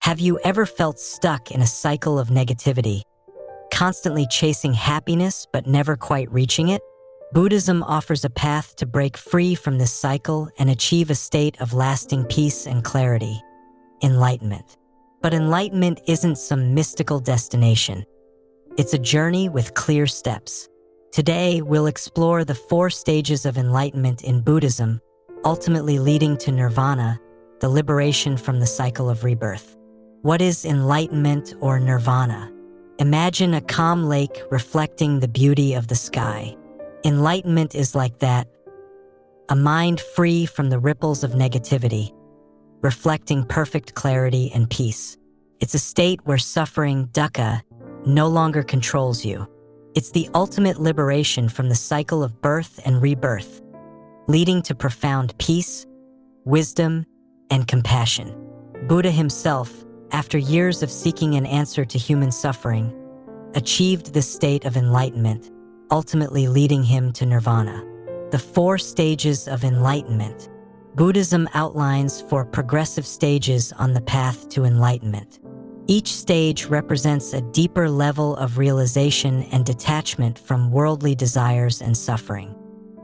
Have you ever felt stuck in a cycle of negativity, constantly chasing happiness but never quite reaching it? Buddhism offers a path to break free from this cycle and achieve a state of lasting peace and clarity: enlightenment. But enlightenment isn't some mystical destination. It's a journey with clear steps. Today, we'll explore the 4 stages of enlightenment in Buddhism, ultimately leading to nirvana, the liberation from the cycle of rebirth. What is enlightenment or nirvana? Imagine a calm lake reflecting the beauty of the sky. Enlightenment is like that, a mind free from the ripples of negativity, reflecting perfect clarity and peace. It's a state where suffering, dukkha, no longer controls you. It's the ultimate liberation from the cycle of birth and rebirth, leading to profound peace, wisdom, and compassion. Buddha himself, after years of seeking an answer to human suffering, achieved this state of enlightenment, ultimately leading him to nirvana. The 4 stages of enlightenment. Buddhism outlines 4 progressive stages on the path to enlightenment. Each stage represents a deeper level of realization and detachment from worldly desires and suffering.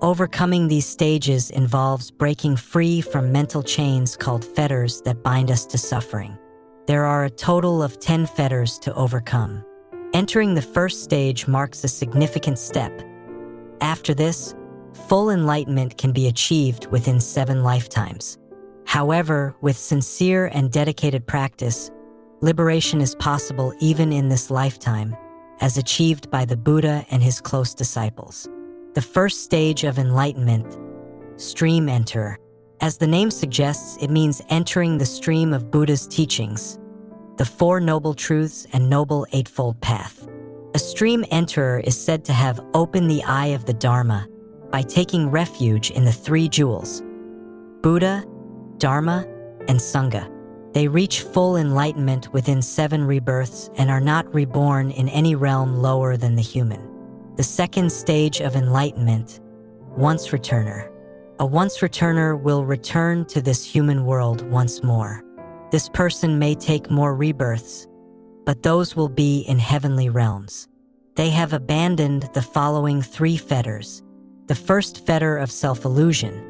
Overcoming these stages involves breaking free from mental chains called fetters that bind us to suffering. There are a total of 10 fetters to overcome. Entering the first stage marks a significant step. After this, full enlightenment can be achieved within 7 lifetimes. However, with sincere and dedicated practice, liberation is possible even in this lifetime, as achieved by the Buddha and his close disciples. The first stage of enlightenment, stream enterer. As the name suggests, it means entering the stream of Buddha's teachings, the 4 Noble Truths and Noble Eightfold Path. A stream enterer is said to have opened the eye of the Dharma by taking refuge in the 3 jewels: Buddha, Dharma, and Sangha. They reach full enlightenment within 7 rebirths and are not reborn in any realm lower than the human. The second stage of enlightenment, once returner. A once returner will return to this human world once more. This person may take more rebirths, but those will be in heavenly realms. They have abandoned the following 3 fetters. The first fetter of self-illusion.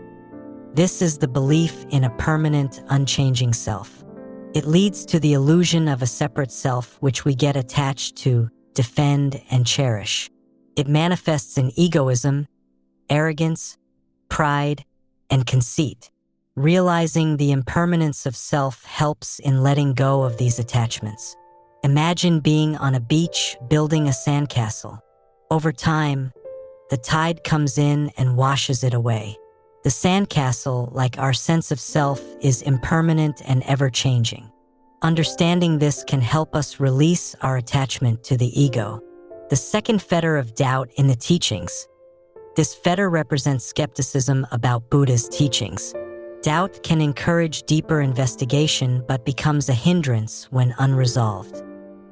This is the belief in a permanent, unchanging self. It leads to the illusion of a separate self which we get attached to, defend, and cherish. It manifests in egoism, arrogance, pride, and conceit. Realizing the impermanence of self helps in letting go of these attachments. Imagine being on a beach building a sandcastle. Over time, the tide comes in and washes it away. The sandcastle, like our sense of self, is impermanent and ever-changing. Understanding this can help us release our attachment to the ego. The second fetter of doubt in the teachings. This fetter represents skepticism about Buddha's teachings. Doubt can encourage deeper investigation but becomes a hindrance when unresolved.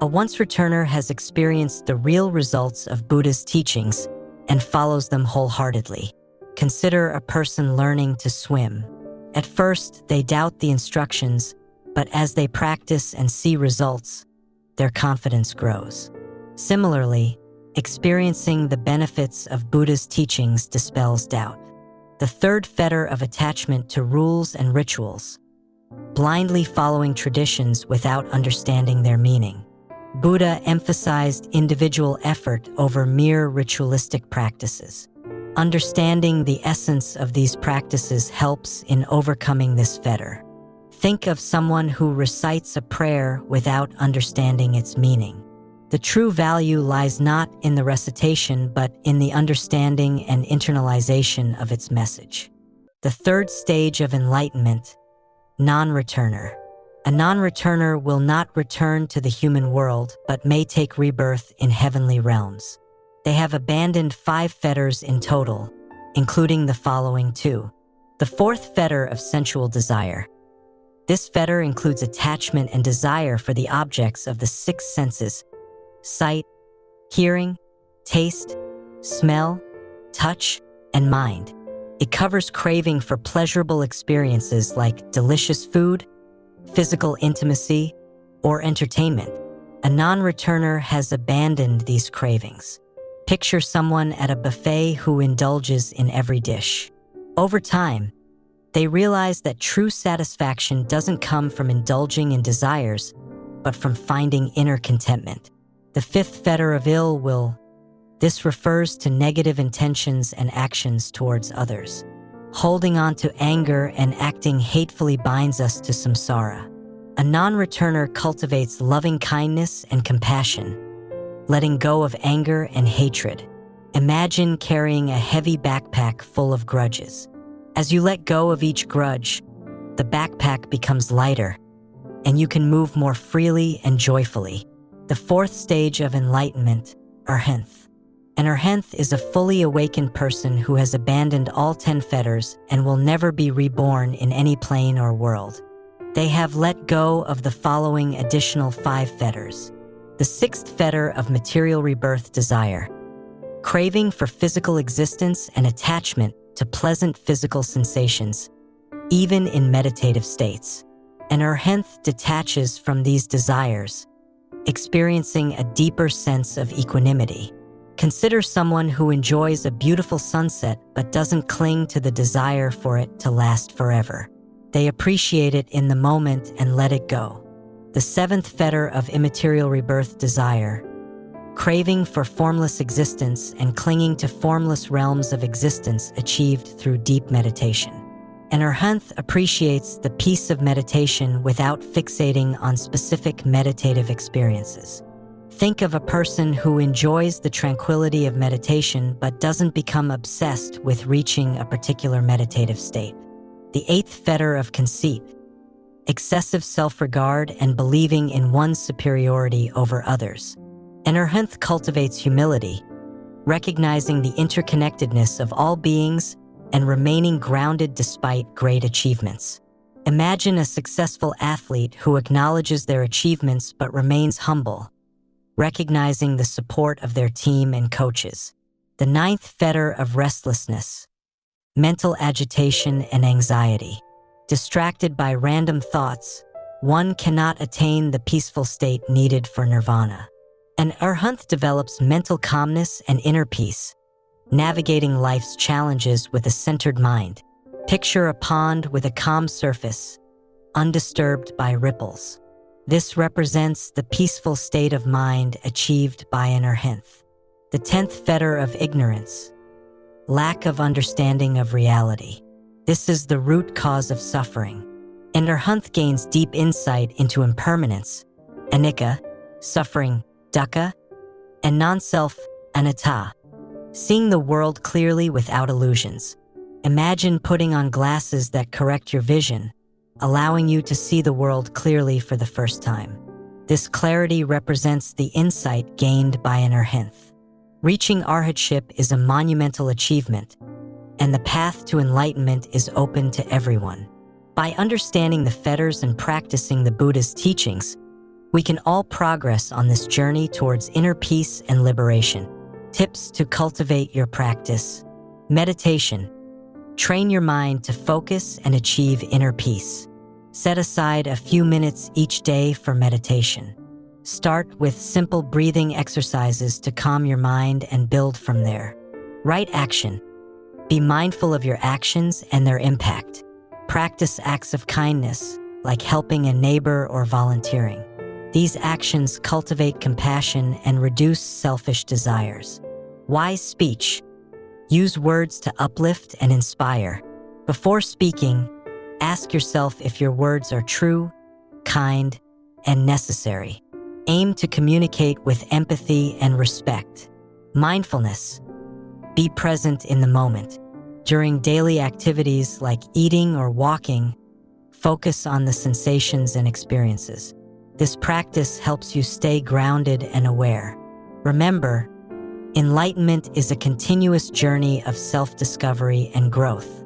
A once returner has experienced the real results of Buddha's teachings and follows them wholeheartedly. Consider a person learning to swim. At first, they doubt the instructions, but as they practice and see results, their confidence grows. Similarly, experiencing the benefits of Buddha's teachings dispels doubt. The third fetter of attachment to rules and rituals, blindly following traditions without understanding their meaning. Buddha emphasized individual effort over mere ritualistic practices. Understanding the essence of these practices helps in overcoming this fetter. Think of someone who recites a prayer without understanding its meaning. The true value lies not in the recitation but in the understanding and internalization of its message. The third stage of enlightenment, non-returner. A non-returner will not return to the human world but may take rebirth in heavenly realms. They have abandoned 5 fetters in total, including the following 2. The fourth fetter of sensual desire. This fetter includes attachment and desire for the objects of the 6 senses: sight, hearing, taste, smell, touch, and mind. It covers craving for pleasurable experiences like delicious food, physical intimacy, or entertainment, a non-returner has abandoned these cravings. Picture someone at a buffet who indulges in every dish. Over time, they realize that true satisfaction doesn't come from indulging in desires, but from finding inner contentment. The fifth fetter of ill will. This refers to negative intentions and actions towards others. Holding on to anger and acting hatefully binds us to samsara. A non-returner cultivates loving kindness and compassion, letting go of anger and hatred. Imagine carrying a heavy backpack full of grudges. As you let go of each grudge, the backpack becomes lighter, and you can move more freely and joyfully. The fourth stage of enlightenment, Arhanth. An Arhanth is a fully awakened person who has abandoned all 10 fetters and will never be reborn in any plane or world. They have let go of the following additional 5 fetters. The sixth fetter of material rebirth, desire. Craving for physical existence and attachment to pleasant physical sensations, even in meditative states. An Arhanth detaches from these desires, experiencing a deeper sense of equanimity. Consider someone who enjoys a beautiful sunset but doesn't cling to the desire for it to last forever. They appreciate it in the moment and let it go. The seventh fetter of immaterial rebirth, desire. Craving for formless existence and clinging to formless realms of existence achieved through deep meditation. An Arhanth appreciates the peace of meditation without fixating on specific meditative experiences. Think of a person who enjoys the tranquility of meditation but doesn't become obsessed with reaching a particular meditative state. The eighth fetter of conceit. Excessive self-regard and believing in one's superiority over others. An Arhanth cultivates humility, recognizing the interconnectedness of all beings and remaining grounded despite great achievements. Imagine a successful athlete who acknowledges their achievements but remains humble, recognizing the support of their team and coaches. The ninth fetter of restlessness. Mental agitation and anxiety. Distracted by random thoughts, one cannot attain the peaceful state needed for nirvana. An Arhanth develops mental calmness and inner peace, navigating life's challenges with a centered mind. Picture a pond with a calm surface, undisturbed by ripples. This represents the peaceful state of mind achieved by an Arhanth. The 10th fetter of ignorance. Lack of understanding of reality. This is the root cause of suffering. An Arhanth gains deep insight into impermanence, anicca, suffering, dukkha, and non-self, anatta, seeing the world clearly without illusions. Imagine putting on glasses that correct your vision, allowing you to see the world clearly for the first time. This clarity represents the insight gained by an Arhanth. Reaching arhatship is a monumental achievement, and the path to enlightenment is open to everyone. By understanding the fetters and practicing the Buddha's teachings, we can all progress on this journey towards inner peace and liberation. Tips to cultivate your practice. Meditation. Train your mind to focus and achieve inner peace. Set aside a few minutes each day for meditation. Start with simple breathing exercises to calm your mind and build from there. Right action. Be mindful of your actions and their impact. Practice acts of kindness, like helping a neighbor or volunteering. These actions cultivate compassion and reduce selfish desires. Wise speech. Use words to uplift and inspire. Before speaking, ask yourself if your words are true, kind, and necessary. Aim to communicate with empathy and respect. Mindfulness. Be present in the moment. During daily activities like eating or walking, focus on the sensations and experiences. This practice helps you stay grounded and aware. Remember, enlightenment is a continuous journey of self-discovery and growth.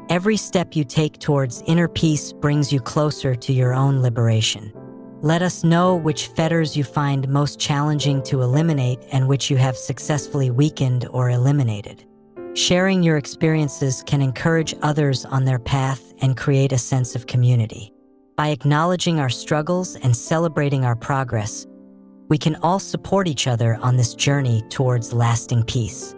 Every step you take towards inner peace brings you closer to your own liberation. Let us know which fetters you find most challenging to eliminate and which you have successfully weakened or eliminated. Sharing your experiences can encourage others on their path and create a sense of community. By acknowledging our struggles and celebrating our progress, we can all support each other on this journey towards lasting peace.